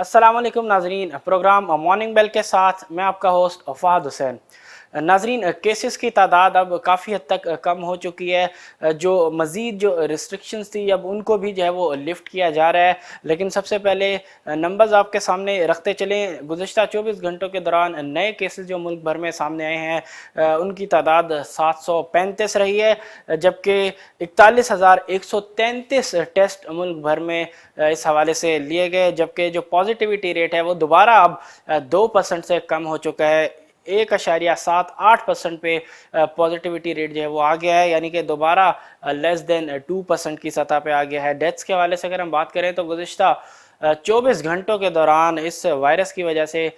अस्सलाम वालेकुम नाजरीन, प्रोग्राम मॉर्निंग बेल के साथ मैं आपका होस्ट फहद हुसैन। नाजरीन, केसेस की तादाद अब काफ़ी हद तक कम हो चुकी है। जो मज़ीद जो रिस्ट्रिक्शंस थी अब उनको भी जो है वो लिफ्ट किया जा रहा है। लेकिन सबसे पहले नंबर्स आपके सामने रखते चलें। गुज़िश्ता 24 घंटों के दौरान नए केसेस जो मुल्क भर में सामने आए हैं उनकी तादाद 735 रही है, जबकि 41,133 टेस्ट मुल्क भर में इस हवाले से लिए गए। जबकि जो पॉजिटिविटी रेट है वो दोबारा अब 2% से कम हो चुका है। 1.78% पे पॉजिटिविटी रेट जो है वो आ गया है, यानी कि दोबारा लेस देन 2% की सतह पे आ गया है। डेथ्स के हवाले से अगर हम बात करें तो गुज़िश्ता 24 घंटों के दौरान इस वायरस की वजह से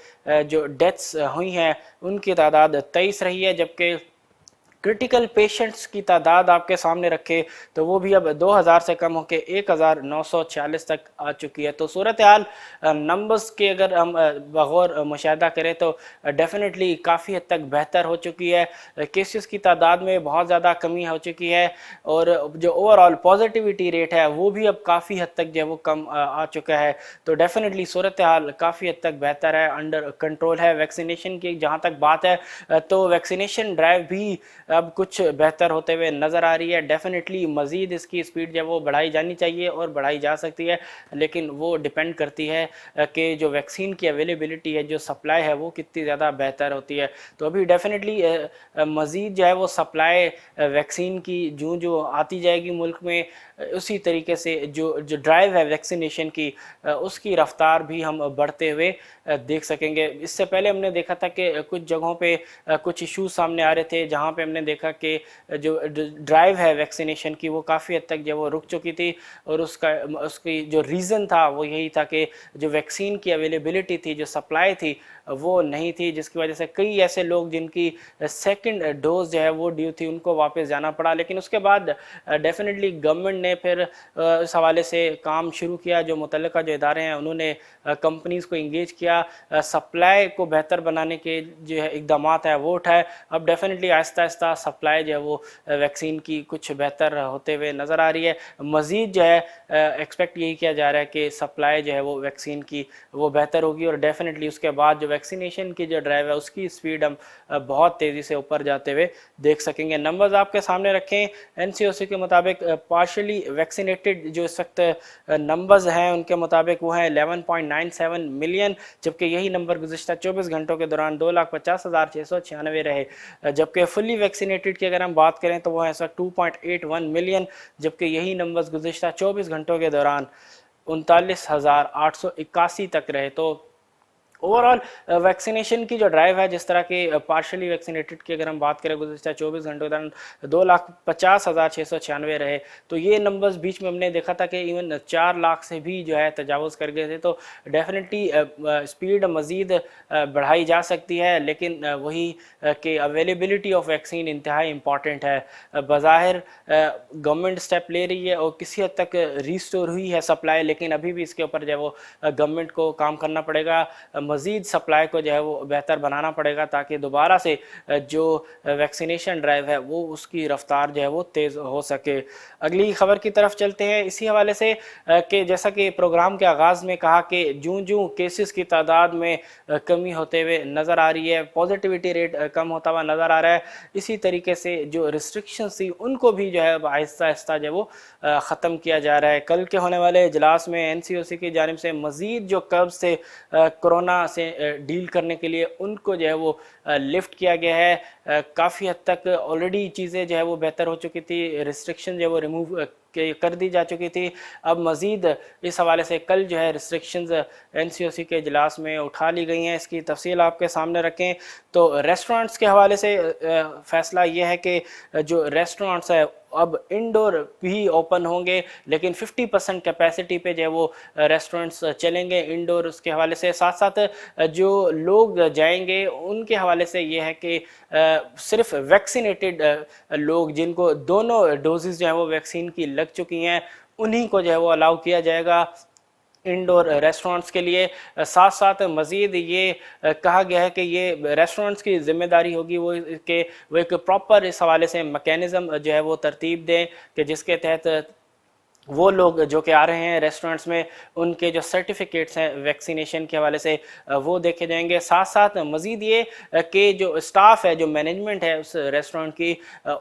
जो डेथ्स हुई हैं उनकी तादाद 23 रही है, जबकि क्रिटिकल पेशेंट्स की तादाद आपके सामने रखे तो वो भी अब 2000 से कम होकर 1946 तक आ चुकी है। तो सूरत हाल नंबर्स के अगर हम बगौर मुशाहिदा करें तो डेफिनेटली काफ़ी हद तक बेहतर हो चुकी है। केसेस की तादाद में बहुत ज़्यादा कमी हो चुकी है और जो ओवरऑल पॉजिटिविटी रेट है वो भी अब काफ़ी हद तक जो है वो कम आ चुका है। तो डेफिनेटली सूरत हाल काफ़ी हद तक बेहतर है, अंडर कंट्रोल है। वैक्सीनेशन की जहाँ तक बात है तो वैक्सीनेशन ड्राइव भी अब कुछ बेहतर होते हुए नज़र आ रही है। डेफिनेटली मज़ीद इसकी स्पीड जो वो बढ़ाई जानी चाहिए और बढ़ाई जा सकती है, लेकिन वो डिपेंड करती है कि जो वैक्सीन की अवेलेबिलिटी है, जो सप्लाई है वो कितनी ज़्यादा बेहतर होती है। तो अभी डेफिनेटली मज़ीद जो है वो सप्लाई वैक्सीन की जो जो आती जाएगी मुल्क में, उसी तरीके से जो जो ड्राइव है वैक्सीनेशन की उसकी रफ्तार भी हम बढ़ते हुए देख सकेंगे। इससे पहले हमने देखा था कि कुछ जगहों पे कुछ इश्यूज सामने आ रहे थे, जहाँ पे हमने देखा कि जो ड्राइव है वैक्सीनेशन की वो काफ़ी हद तक जो वो रुक चुकी थी और उसकी जो रीज़न था वो यही था कि जो वैक्सीन की अवेलेबिलिटी थी, जो सप्लाई थी वो नहीं थी, जिसकी वजह से कई ऐसे लोग जिनकी सेकंड डोज जो है वो ड्यू थी उनको वापस जाना पड़ा। लेकिन उसके बाद डेफिनेटली गवर्नमेंट ने फिर इस हवाले से काम शुरू किया। जो मुतल्लिका जो इदारे हैं उन्होंने कंपनीज़ को इंगेज किया, सप्लाई को बेहतर बनाने के जो है इकदाम है वो उठाए। अब डेफिनेटली आहिस्ता आहिस्ता सप्लाई जो है वो वैक्सीन की कुछ बेहतर होते हुए नज़र आ रही है। मज़ीद जो है एक्सपेक्ट यही किया जा रहा है कि सप्लाई जो है वो वैक्सीन की वो बेहतर होगी और डेफिनेटली उसके बाद जो वैक्सीनेशन की जो ड्राइव है उसकी स्पीड हम बहुत तेज़ी से ऊपर जाते हुए देख सकेंगे। नंबर्स आपके सामने रखें। NCOC के मुताबिक पार्शली वैक्सीनेटेड जो इस वक्त नंबर्स हैं उनके मुताबिक वो हैं 11.97 मिलियन, जबकि यही नंबर गुज़िश्ता 24 घंटों के दौरान 2,50,696 रहे। जबकि फुली वैक्सीनेटेड की अगर हम बात करें तो वो है इस वक्त 2.81 मिलियन, जबकि यही नंबर्स गुज़िश्ता 24 घंटों के दौरान 39,881 तक रहे। तो ओवरऑल वैक्सीनेशन की जो ड्राइव है, जिस तरह के पार्शली वैक्सीनेटेड की अगर हम बात करें गुज़िश्ता 24 घंटों के दौरान 2,50,696 रहे, तो ये नंबर्स बीच में हमने देखा था कि इवन 4 लाख से भी जो है तजावुज़ कर गए थे। तो डेफिनेटली स्पीड मज़ीद बढ़ाई जा सकती है, लेकिन वही कि अवेलेबिलिटी ऑफ वैक्सीन इंतहाई इम्पॉर्टेंट है। बज़ाहिर गवर्नमेंट स्टेप ले रही है और किसी हद तक रिस्टोर हुई है सप्लाई, लेकिन अभी भी इसके ऊपर जो है वो गवर्नमेंट को काम करना पड़ेगा। मज़ीद सप्लाई को जो है वो बेहतर बनाना पड़ेगा ताकि दोबारा से जो वैक्सीनेशन ड्राइव है वो उसकी रफ्तार जो है वो तेज़ हो सके। अगली ख़बर की तरफ चलते हैं इसी हवाले से कि जैसा कि प्रोग्राम के आगाज़ में कहा कि जूँ केसेस की तादाद में कमी होते हुए नज़र आ रही है, पॉजिटिविटी रेट कम होता हुआ नज़र आ रहा है, इसी तरीके से जो रिस्ट्रिक्शंस थी उनको भी जो है आहिस्ता आहिस्ता जो वो ख़त्म किया जा रहा है। कल के होने वाले इजलास में NCOC की जानिब से मज़ीद जो कर्व्स थे कोरोना से डील करने के लिए उनको जो है वो लिफ्ट किया गया है। काफ़ी हद तक ऑलरेडी चीज़ें जो है वो बेहतर हो चुकी थी, रिस्ट्रिक्शन जो है वो रिमूव कर दी जा चुकी थी। अब मज़ीद इस हवाले से कल जो है रिस्ट्रिक्शंस NCOC के इजलास में उठा ली गई हैं। इसकी तफसील आपके सामने रखें तो रेस्टोरेंट्स के हवाले से फ़ैसला ये है कि जो रेस्टोरेंट्स है अब इंडोर भी ओपन होंगे, लेकिन 50% कैपेसिटी पे जो है वो रेस्टोरेंट्स चलेंगे इंडोर। उसके हवाले से साथ साथ जो लोग जाएंगे उनके हवाले से ये है कि सिर्फ वैक्सीनेटेड लोग जिनको दोनों डोजेज़ जो है वो वैक्सीन की लग चुकी हैं उन्हीं को जो है वो अलाउ किया जाएगा। इंडोर रेस्टोरेंट्स के लिए। साथ साथ मज़ीद ये कहा गया है कि ये रेस्टोरेंट्स की ज़िम्मेदारी होगी वो एक प्रॉपर इस हवाले से मैकेनिज़्म जो है वो तरतीब दें कि जिसके तहत वो लोग जो कि आ रहे हैं रेस्टोरेंट्स में, उनके जो सर्टिफिकेट्स हैं वैक्सीनेशन के हवाले से वो देखे जाएंगे। साथ साथ मज़ीद ये कि जो स्टाफ है, जो मैनेजमेंट है उस रेस्टोरेंट की,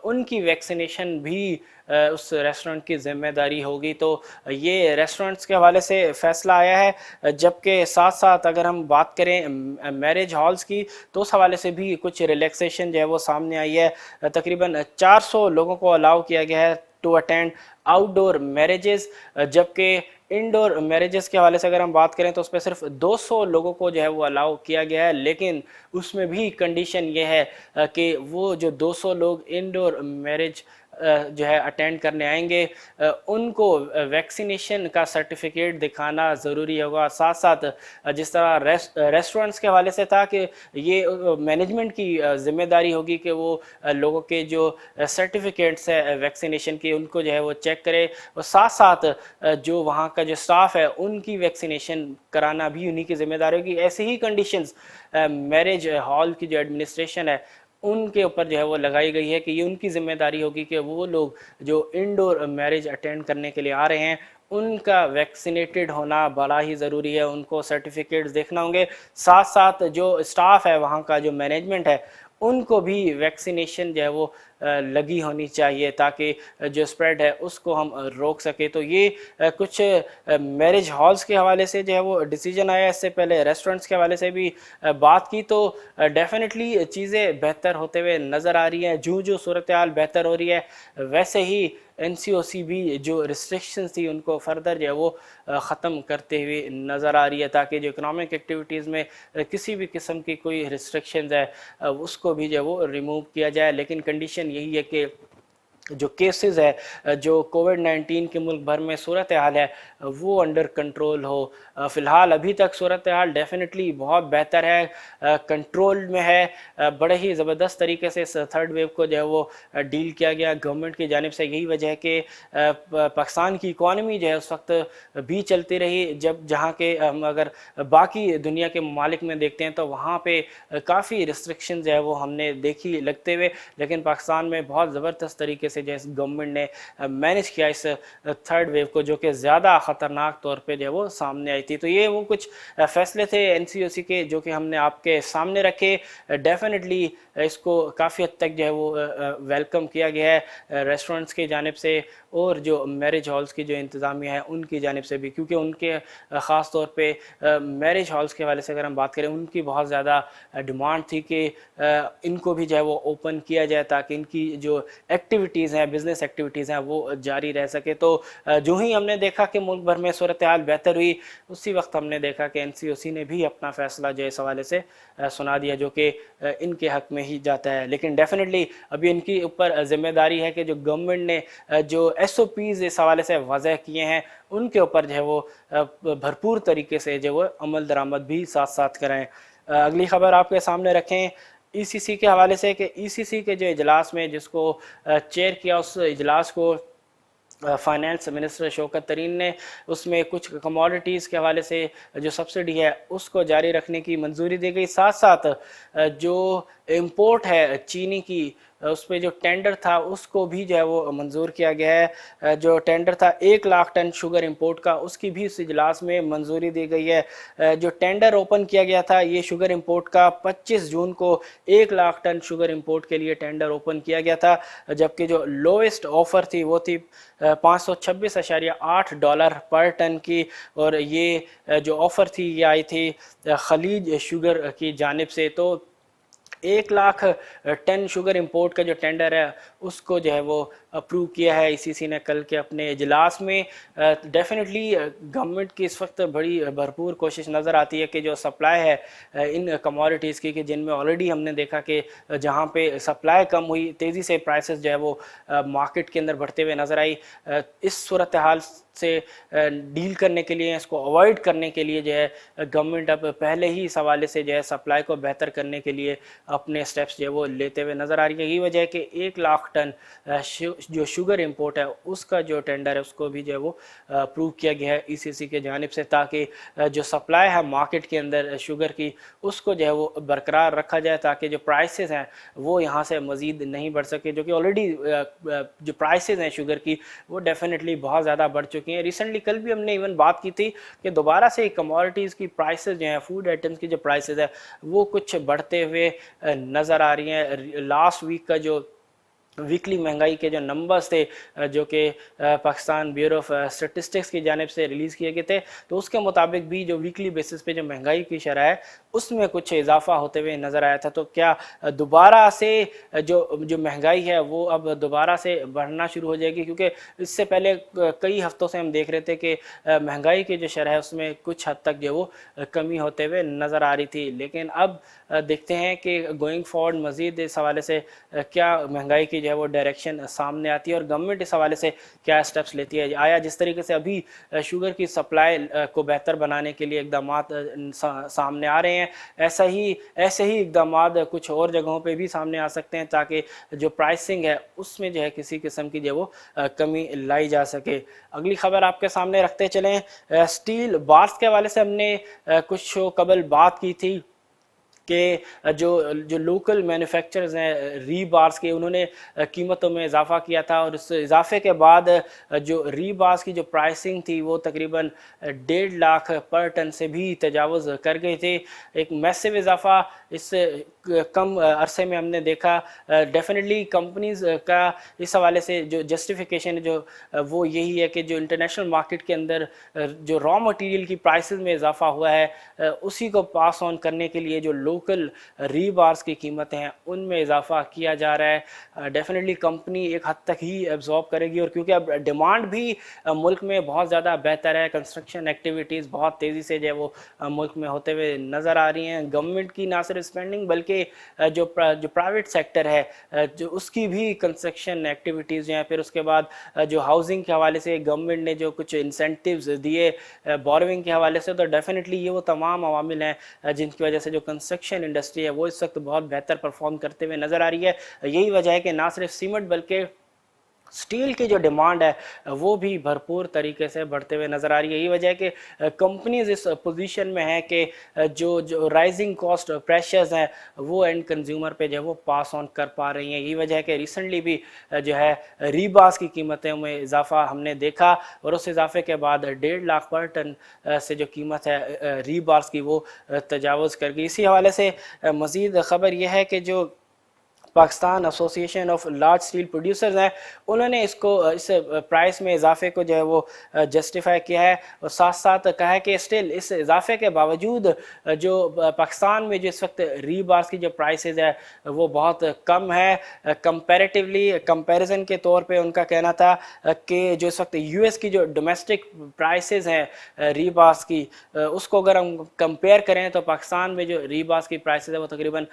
उनकी वैक्सीनेशन भी उस रेस्टोरेंट की ज़िम्मेदारी होगी। तो ये रेस्टोरेंट्स के हवाले से फ़ैसला आया है। जबकि साथ साथ अगर हम बात करें मैरिज हॉल्स की, तो उस हवाले से भी कुछ रिलैक्सेशन जो है वो सामने आई है। तकरीबन 400 लोगों को अलाउ किया गया है टू अटेंड आउटडोर मैरिजेस, जबकि इंडोर मैरिजेस के हवाले से अगर हम बात करें तो उस पर सिर्फ 200 लोगों को जो है वो अलाउ किया गया है। लेकिन उसमें भी कंडीशन ये है कि वो जो 200 लोग इंडोर मैरिज जो है अटेंड करने आएंगे, उनको वैक्सीनेशन का सर्टिफिकेट दिखाना ज़रूरी होगा। साथ साथ जिस तरह रेस्टोरेंट्स के हवाले से था कि ये मैनेजमेंट की ज़िम्मेदारी होगी कि वो लोगों के जो सर्टिफिकेट्स है वैक्सीनेशन की उनको जो है वो चेक करे, और साथ साथ जो वहाँ का जो स्टाफ है उनकी वैक्सीनेशन कराना भी उन्हीं की ज़िम्मेदारी होगी। ऐसी ही कंडीशंस मैरिज हॉल की जो एडमिनिस्ट्रेशन है उनके ऊपर जो है वो लगाई गई है कि ये उनकी ज़िम्मेदारी होगी कि वो लोग जो इंडोर मैरिज अटेंड करने के लिए आ रहे हैं उनका वैक्सीनेटेड होना बड़ा ही ज़रूरी है, उनको सर्टिफिकेट्स देखना होंगे। साथ साथ जो स्टाफ है, वहाँ का जो मैनेजमेंट है, उनको भी वैक्सीनेशन जो है वो लगी होनी चाहिए ताकि जो स्प्रेड है उसको हम रोक सके। तो ये कुछ मैरिज हॉल्स के हवाले से जो है वो डिसीजन आया। इससे पहले रेस्टोरेंट्स के हवाले से भी बात की तो डेफिनेटली चीज़ें बेहतर होते हुए नज़र आ रही हैं। जो जो सूरत हाल बेहतर हो रही है वैसे ही NCOC भी जो रिस्ट्रिक्शंस थी उनको फर्दर जो है वो ख़त्म करते हुए नज़र आ रही है, ताकि जो इकनॉमिक एक्टिविटीज़ में किसी भी किस्म की कोई रिस्ट्रिक्शंस है उसको भी जो है वो रिमूव किया जाए। लेकिन कंडीशन यही है कि जो केसेस है, जो कोविड-19 के मुल्क भर में सूरत हाल है वो अंडर कंट्रोल हो। फ़िलहाल अभी तक सूरत हाल डेफिनेटली बहुत बेहतर है, कंट्रोल में है। बड़े ही ज़बरदस्त तरीके से इस थर्ड वेव को जो है वो डील किया गया गवर्नमेंट की जानिब से। यही वजह है कि पाकिस्तान की इकॉनमी जो है उस वक्त भी चलती रही, जब जहाँ के हम अगर बाकी दुनिया के ममालिक में देखते हैं तो वहाँ पे काफ़ी रिस्ट्रिक्शन जो है वो हमने देखी लगते हुए, लेकिन पाकिस्तान में बहुत ज़बरदस्त तरीके से जैसे गवर्नमेंट ने मैनेज किया इस थर्ड वेव को, जो कि ज़्यादा ख़तरनाक तौर पे जो है वो सामने आई थी। तो ये वो कुछ फ़ैसले थे NCOC के जो कि हमने आपके सामने रखे। डेफिनेटली इसको काफ़ी हद तक जो है वो वेलकम किया गया है रेस्टोरेंट्स की जानिब से और जो मैरिज हॉल्स की जो इंतज़ामिया है उनकी जानिब से भी, क्योंकि उनके ख़ास तौर पे मैरिज हॉल्स के हवाले से अगर हम बात करें उनकी बहुत ज़्यादा डिमांड थी कि इनको भी जो है वो ओपन किया जाए ताकि इनकी जो एक्टिविटीज़ हैं, बिज़नेस एक्टिविटीज़ हैं, वो जारी रह सके। तो जो ही हमने देखा कि मुल्क भर में सूरत हाल बेहतर हुई, उसी वक्त हमने देखा कि NCOC ने भी अपना फ़ैसला जो इस हवाले से सुना दिया, जो कि इनके हक़ में ही जाता है। लेकिन डेफिनेटली अभी इनकी ऊपर ज़िम्मेदारी है कि जो गवर्नमेंट ने जो SOPs इस हवाले से वज़ह किए हैं उनके ऊपर जो है वो भरपूर तरीके से जो वो अमल दरामद भी साथ साथ कराएँ। अगली ख़बर आपके सामने रखें ECC के हवाले से कि ECC के जो इजलास में जिसको चेयर किया, उस इजलास को फाइनेंस मिनिस्टर शौकत तरीन ने उसमें कुछ कमोडिटीज़ के हवाले से जो सब्सिडी है उसको जारी रखने की मंजूरी दी गई। साथ साथ जो इंपोर्ट है चीनी की उस पर जो टेंडर था उसको भी जो है वो मंजूर किया गया है। जो टेंडर था 1 लाख टन शुगर इंपोर्ट का, उसकी भी इस इजलास में मंजूरी दी गई है। जो टेंडर ओपन किया गया था ये शुगर इंपोर्ट का 25 जून को 1 लाख टन शुगर इंपोर्ट के लिए टेंडर ओपन किया गया था, जबकि जो लोएस्ट ऑफ़र थी वो थी $526.8 पर टन की, और ये जो ऑफ़र थी ये आई थी खलीज शुगर की जानिब से। तो 1 लाख टन शुगर इंपोर्ट का जो टेंडर है उसको जो है वो अप्रूव किया है ECC ने कल के अपने इजलास में। डेफिनेटली गवर्नमेंट की इस वक्त बड़ी भरपूर कोशिश नज़र आती है कि जो सप्लाई है इन कमोडिटीज़ की, कि जिनमें ऑलरेडी हमने देखा कि जहाँ पे सप्लाई कम हुई तेज़ी से प्राइसेस जो है वो मार्केट के अंदर बढ़ते हुए नज़र आई। इस सूरत हाल سے ڈیل کرنے کے لیے، اس کو اوائڈ کرنے کے لیے جو ہے گورنمنٹ اب پہلے ہی اس حوالے سے جو ہے سپلائی کو بہتر کرنے کے لیے اپنے سٹیپس جو ہے وہ لیتے ہوئے نظر آ رہی ہے۔ یہی وجہ ہے کہ 1 لاکھ ٹن جو شوگر امپورٹ ہے اس کا جو ٹینڈر ہے اس کو بھی جو ہے وہ اپروو کیا گیا ہے ECC کے جانب سے، تاکہ جو سپلائی ہے مارکیٹ کے اندر شوگر کی اس کو جو ہے وہ برقرار رکھا جائے، تاکہ جو پرائسز ہیں وہ یہاں سے مزید نہیں بڑھ سکے، جو کہ آلریڈی جو پرائسز ہیں شوگر کی وہ ڈیفینیٹلی بہت زیادہ بڑھ چکی ہیں۔ ریسنٹلی کل بھی ہم نے ایون بات کی تھی کہ دوبارہ سے کموڈٹیز کی پرائسز جو ہیں، فوڈ آئٹمس کی جو پرائسز ہے وہ کچھ بڑھتے ہوئے نظر آ رہی ہیں۔ لاسٹ ویک کا جو ویکلی مہنگائی کے جو نمبرز تھے جو کہ پاکستان بیورو آف اسٹیٹسٹکس کی جانب سے ریلیز کیے گئے تھے، تو اس کے مطابق بھی جو ویکلی بیسس پہ جو مہنگائی کی شرح ہے اس میں کچھ اضافہ ہوتے ہوئے نظر آیا تھا۔ تو کیا دوبارہ سے جو مہنگائی ہے وہ اب دوبارہ سے بڑھنا شروع ہو جائے گی؟ کیونکہ اس سے پہلے کئی ہفتوں سے ہم دیکھ رہے تھے کہ مہنگائی کی جو شرح ہے اس میں کچھ حد تک جو وہ کمی ہوتے ہوئے نظر آ رہی تھی، لیکن اب دیکھتے ہیں کہ گوئنگ فارورڈ مزید اس حوالے سے کیا مہنگائی کی جو ہے وہ ڈائریکشن سامنے آتی ہے اور گورنمنٹ اس حوالے سے کیا سٹیپس لیتی ہے۔ آیا جس طریقے سے ابھی شوگر کی سپلائی کو بہتر بنانے کے لیے اقدامات سامنے آ رہے ہیں، ایسے ہی اقدامات کچھ اور جگہوں پہ بھی سامنے آ سکتے ہیں، تاکہ جو پرائسنگ ہے اس میں جو ہے کسی قسم کی جو وہ کمی لائی جا سکے۔ اگلی خبر آپ کے سامنے رکھتے چلیں، سٹیل بارز کے حوالے سے ہم نے کچھ شو قبل بات کی تھی کہ جو لوکل مینوفیکچرز ہیں ری بارز کے، انہوں نے قیمتوں میں اضافہ کیا تھا، اور اس اضافے کے بعد جو ری بارز کی جو پرائسنگ تھی وہ تقریباً 1.5 لاکھ پر ٹن سے بھی تجاوز کر گئی تھی۔ ایک میسیو اضافہ اس کم عرصے میں ہم نے دیکھا۔ ڈیفینیٹلی کمپنیز کا اس حوالے سے جو جسٹیفیکیشن جو وہ یہی ہے کہ جو انٹرنیشنل مارکیٹ کے اندر جو را مٹیریل کی پرائسز میں اضافہ ہوا ہے اسی کو پاس آن کرنے کے لیے جو لوکل ری بارز کی قیمتیں ہیں ان میں اضافہ کیا جا رہا ہے۔ ڈیفینیٹلی کمپنی ایک حد تک ہی ایبزارب کرے گی، اور کیونکہ اب ڈیمانڈ بھی ملک میں بہت زیادہ بہتر ہے، کنسٹرکشن ایکٹیویٹیز بہت تیزی سے جو ہے وہ ملک میں ہوتے ہوئے نظر آ رہی ہیں۔ گورنمنٹ کی نہ صرف اسپینڈنگ بلکہ جو پرائیویٹ سیکٹر ہے جو اس کی بھی کنسٹرکشن ایکٹیویٹیز جو ہیں، پھر اس کے بعد جو ہاؤسنگ کے حوالے سے گورنمنٹ نے جو کچھ انسینٹیوز دیے بوروئنگ کے حوالے سے، تو ڈیفینیٹلی یہ وہ تمام عوامل ہیں جن کی وجہ سے جو کنسٹرکشن انڈسٹری ہے وہ اس وقت بہت بہتر پرفارم کرتے ہوئے نظر آ رہی ہے۔ یہی وجہ ہے کہ نہ صرف سیمنٹ بلکہ سٹیل کی جو ڈیمانڈ ہے وہ بھی بھرپور طریقے سے بڑھتے ہوئے نظر آ رہی ہے۔ یہی وجہ ہے کہ کمپنیز اس پوزیشن میں ہیں کہ جو رائزنگ کاسٹ پریشرز ہیں وہ اینڈ کنزیومر پہ جو ہے وہ پاس آن کر پا رہی ہیں۔ یہی وجہ ہے کہ ریسنٹلی بھی جو ہے ری بارز کی قیمتوں میں اضافہ ہم نے دیکھا، اور اس اضافے کے بعد 1.5 لاکھ پر ٹن سے جو قیمت ہے ری بارز کی وہ تجاوز کر گئی۔ اسی حوالے سے مزید خبر یہ ہے کہ جو پاکستان ایسوسی ایشن آف لارج اسٹیل پروڈیوسرز ہیں انہوں نے اس پرائس میں اضافے کو جو ہے وہ جسٹیفائی کیا ہے، اور ساتھ ساتھ کہا ہے کہ اسٹل اس اضافے کے باوجود جو پاکستان میں جو اس وقت ری بارز کی جو پرائسز ہے وہ بہت کم ہے کمپیریٹیولی کمپیریزن کے طور پہ۔ ان کا کہنا تھا کہ جو اس وقت US کی جو ڈومیسٹک پرائسز ہیں ری بارز کی اس کو اگر ہم کمپیئر کریں تو پاکستان میں جو ری بارز کی پرائسز ہے وہ تقریباً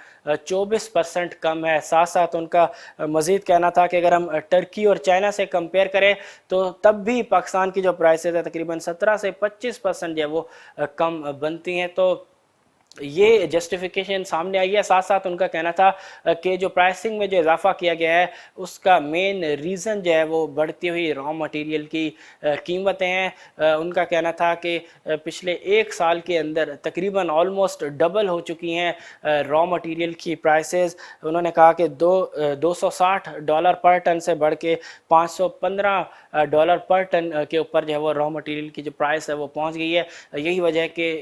24% کم ہے۔ ساتھ ساتھ ان کا مزید کہنا تھا کہ اگر ہم ٹرکی اور چائنا سے کمپیئر کریں تو تب بھی پاکستان کی جو پرائسز ہے تقریباً 17 سے 25% جو ہے وہ کم بنتی ہیں۔ تو یہ جسٹیفیکیشن سامنے آئی ہے۔ ساتھ ساتھ ان کا کہنا تھا کہ جو پرائسنگ میں جو اضافہ کیا گیا ہے اس کا مین ریزن جو ہے وہ بڑھتی ہوئی را مٹیریل کی قیمتیں ہیں۔ ان کا کہنا تھا کہ پچھلے 1 سال کے اندر تقریباً آلموسٹ ڈبل ہو چکی ہیں را مٹیریل کی پرائسز۔ انہوں نے کہا کہ $260 پر ٹن سے بڑھ کے $515 پر ٹن کے اوپر جو ہے وہ را مٹیریل کی جو پرائس ہے وہ پہنچ گئی ہے۔ یہی وجہ ہے کہ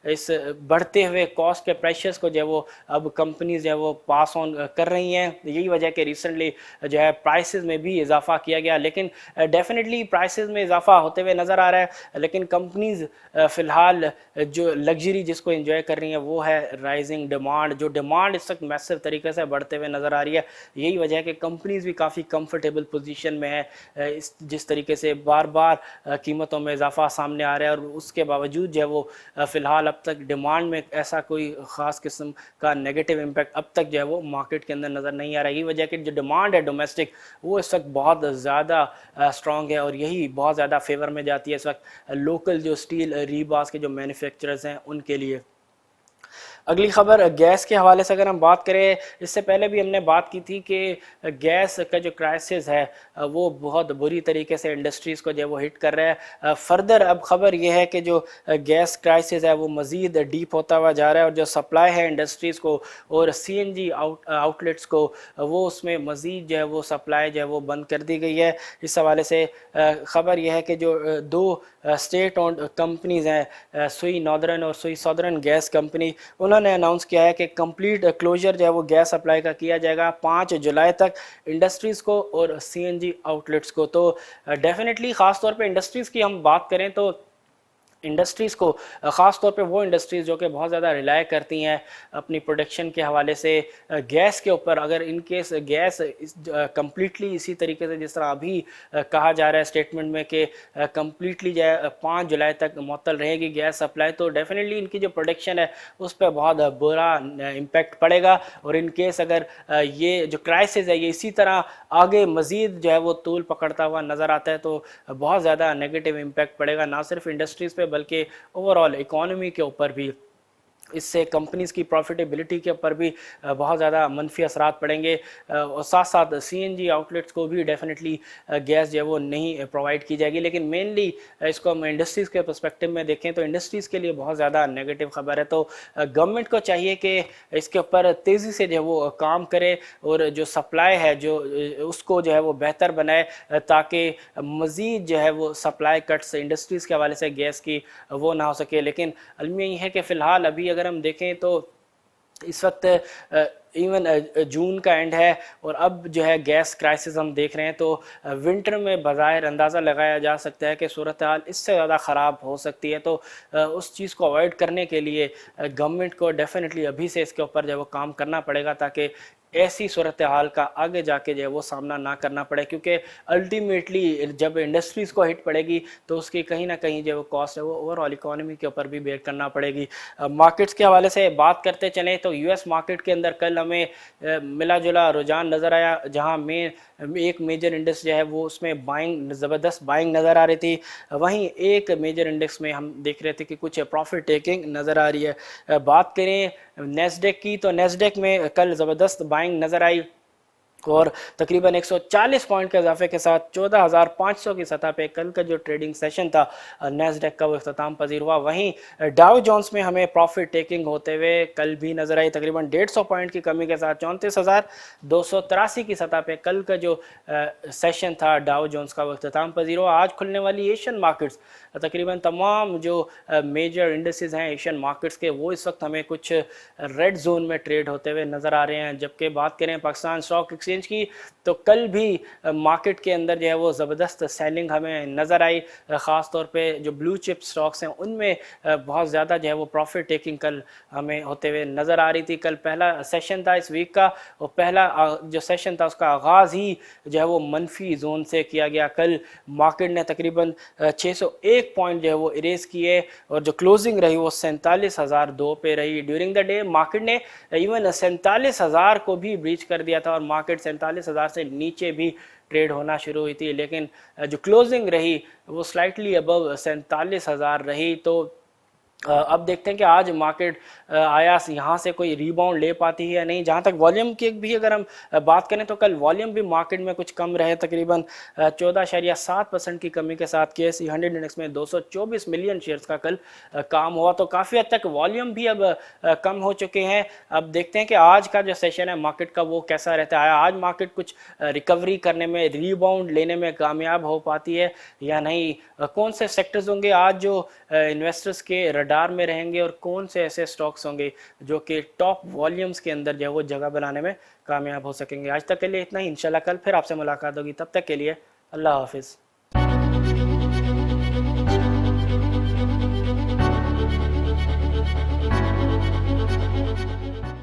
اس بڑھتے ہوئے کاسٹ کے پریشرز کو جو ہے وہ اب کمپنیز جو ہے وہ پاس آن کر رہی ہیں۔ یہی وجہ ہے کہ ریسنٹلی جو ہے پرائسز میں بھی اضافہ کیا گیا، لیکن ڈیفینیٹلی پرائسز میں اضافہ ہوتے ہوئے نظر آ رہا ہے، لیکن کمپنیز فی الحال جو لگژری جس کو انجوائے کر رہی ہیں وہ ہے رائزنگ ڈیمانڈ۔ جو ڈیمانڈ اس وقت میسر طریقے سے بڑھتے ہوئے نظر آ رہی ہے، یہی وجہ ہے کہ کمپنیز بھی کافی کمفرٹیبل پوزیشن میں ہے جس طریقے سے بار بار قیمتوں میں اضافہ سامنے آ رہا ہے، اور اس کے باوجود جو ہے وہ فی الحال اب تک ڈیمانڈ میں ऐसा कोई ख़ास किस्म का नेगेटिव इम्पैक्ट अब तक जो है वो मार्केट के अंदर नज़र नहीं आ रहा है। वजह कि जो डिमांड है डोमेस्टिक वो इस वक्त बहुत ज़्यादा स्ट्रॉन्ग है और यही बहुत ज़्यादा फेवर में जाती है इस वक्त लोकल जो स्टील रीबार्स के जो मैन्युफैक्चरर्स हैं उनके लिए। अगली खबर गैस के हवाले से अगर हम बात करें, इससे पहले भी हमने बात की थी कि गैस का जो क्राइसिस है वो बहुत बुरी तरीके से इंडस्ट्रीज़ को जो है वो हिट कर रहा है। फर्दर अब खबर ये है कि जो गैस क्राइसिस है वो मज़ीद डीप होता हुआ जा रहा है और जो सप्लाई है इंडस्ट्रीज़ को और सीएनजी आउटलेट्स को वो उसमें मज़ीद जो है वो सप्लाई जो है वो बंद कर दी गई है। इस हवाले से ख़बर यह है कि जो दो स्टेट ओन्ड कंपनीज़ हैं सुई नॉर्दर्न और सुई सदर्न गैस कंपनी, उन्होंने अनाउंस किया है कि कंप्लीट क्लोजर जो है वो गैस सप्लाई का किया जाएगा 5 जुलाई तक इंडस्ट्रीज़ को और सीएनजी आउटलेट्स को। तो डेफिनेटली ख़ास तौर पे इंडस्ट्रीज़ की हम बात करें तो इंडस्ट्रीज़ को ख़ास तौर पे वो इंडस्ट्रीज़ जो कि बहुत ज़्यादा रिलाय करती हैं अपनी प्रोडक्शन के हवाले से गैस के ऊपर, अगर इन केस गैस कम्प्लीटली इसी तरीके से जिस तरह अभी कहा जा रहा है स्टेटमेंट में कि कम्प्लीटली जो है 5 जुलाई तक मुअत्तल रहेगी गैस सप्लाई, तो डेफिनेटली इनकी जो प्रोडक्शन है उस पर बहुत बुरा इम्पेक्ट पड़ेगा। और इन केस अगर ये जो क्राइसिस है ये इसी तरह आगे मज़ीद जो है वो तूल पकड़ता हुआ नज़र आता है तो बहुत ज़्यादा नेगेटिव इम्पेक्ट पड़ेगा ना सिर्फ इंडस्ट्रीज़ पे बल्कि ओवरऑल इकॉनमी के ऊपर भी। इससे कंपनीज़ की प्रॉफिटेबिलिटी के ऊपर भी बहुत ज़्यादा मनफी असरात पड़ेंगे और साथ साथ सीएनजी आउटलेट्स को भी डेफिनेटली गैस जो है वो नहीं प्रोवाइड की जाएगी। लेकिन मेनली इसको हम इंडस्ट्रीज़ के पर्सपेक्टिव में देखें तो इंडस्ट्रीज़ के लिए बहुत ज़्यादा नेगेटिव खबर है। तो गवर्नमेंट को चाहिए कि इसके ऊपर तेज़ी से जो है वो काम करे और जो सप्लाई है जो उसको जो है वो बेहतर बनाए ताकि मज़ीद जो है वो सप्लाई कट्स इंडस्ट्रीज़ के हवाले से गैस की वो ना हो सके। लेकिन अलमिया ये है कि फ़िलहाल अभी अगर हम देखें तो इस वक्त इवन जून का एंड है और अब जो है गैस क्राइसिस हम देख रहे हैं तो विंटर में बज़ाहिर अंदाज़ा लगाया जा सकता है कि सूरत हाल इससे ज़्यादा ख़राब हो सकती है। तो उस चीज़ को अवॉइड करने के लिए गवर्नमेंट को डेफिनेटली अभी से इसके ऊपर जो है वो काम करना पड़ेगा ताकि ऐसी सूरत हाल का आगे जाके जो है वो सामना ना करना पड़े, क्योंकि अल्टीमेटली जब इंडस्ट्रीज़ को हिट पड़ेगी तो उसकी कहीं ना कहीं जो कॉस्ट है वो ओवरऑल इकोनॉमी के ऊपर भी बेयर करना पड़ेगी। मार्केट्स के हवाले से बात करते चलें तो यूएस मार्केट के अंदर कल हमें मिला जुला रुझान नज़र आया, जहां एक मेजर इंडेक्स जो है वो उसमें बाइंग ज़बरदस्त बाइंग नज़र आ रही थी, वहीं एक मेजर इंडेक्स में हम देख रहे थे कि कुछ प्रॉफिट टेकिंग नज़र आ रही है। बात करें नेस्डेक की तो नेस्डेक में कल ज़बरदस्त बाइंग नज़र आई और तकरीबन 140 पॉइंट के इजाफे के साथ 14,500 की सतह पे कल का जो ट्रेडिंग सेशन था नेस्डेक का वो इख्तिताम पजीर हुआ। वहीं डाउ जोन्स में हमें प्रॉफिट टेकिंग होते हुए कल भी नजर आई, तकरीबन 150 पॉइंट की कमी के साथ 34,283 की सतह पे कल का जो सेशन था डाउ जोन्स का वो इख्तिताम पजीर हुआ। आज खुलने वाली एशियन मार्केट्स तकरीबन तमाम जो मेजर इंडेक्सेस हैं एशियन मार्केट्स के वो इस वक्त हमें कुछ रेड जोन में ट्रेड होते हुए नज़र आ रहे हैं। जबकि बात करें पाकिस्तान स्टॉक एक्सचेंज की तो कल भी मार्केट के अंदर जो है वो ज़बरदस्त सेलिंग हमें नज़र आई, ख़ास तौर पे जो ब्लू चिप स्टॉक्स हैं उनमें बहुत ज़्यादा जो है वो प्रॉफिट टेकिंग कल हमें होते हुए नज़र आ रही थी। कल पहला सेशन था इस वीक का और पहला जो सेशन था उसका आगाज़ ही जो है वो मनफी जोन से किया गया। कल मार्केट ने तकरीबन 601 पॉइंट जो है वो इरेज किए और जो क्लोजिंग रही वो 47,002 पे रही। ड्यूरिंग द डे मार्केट ने इवन 47,000 को भी ब्रीच कर दिया था और मार्केट 47,000 से नीचे भी ट्रेड होना शुरू हुई थी, लेकिन जो क्लोजिंग रही वो स्लाइटली अबव 47,000 रही। तो अब देखते हैं कि आज मार्केट आया यहाँ से कोई रीबाउंड ले पाती है या नहीं। जहाँ तक वॉल्यूम की भी अगर हम बात करें तो कल वॉल्यूम भी मार्केट में कुछ कम रहे, तकरीबन 14.7% की कमी के साथ KSE 100 इंडेक्स में 224 मिलियन शेयर्स का कल काम हुआ। तो काफ़ी हद तक वॉल्यूम भी अब कम हो चुके हैं। अब देखते हैं कि आज का जो सेशन है मार्केट का वो कैसा रहता है। आज मार्केट कुछ रिकवरी करने में रीबाउंड लेने में कामयाब हो पाती है या नहीं, कौन से सेक्टर्स होंगे आज जो इन्वेस्टर्स के रडार में रहेंगे और कौन से ऐसे स्टॉक्स होंगे जो कि टॉप वॉल्यूम्स के अंदर जो है वो जगह बनाने में कामयाब हो सकेंगे। आज तक के लिए इतना ही, इंशाल्लाह कल फिर आपसे मुलाकात होगी, तब तक के लिए अल्लाह हाफिज़।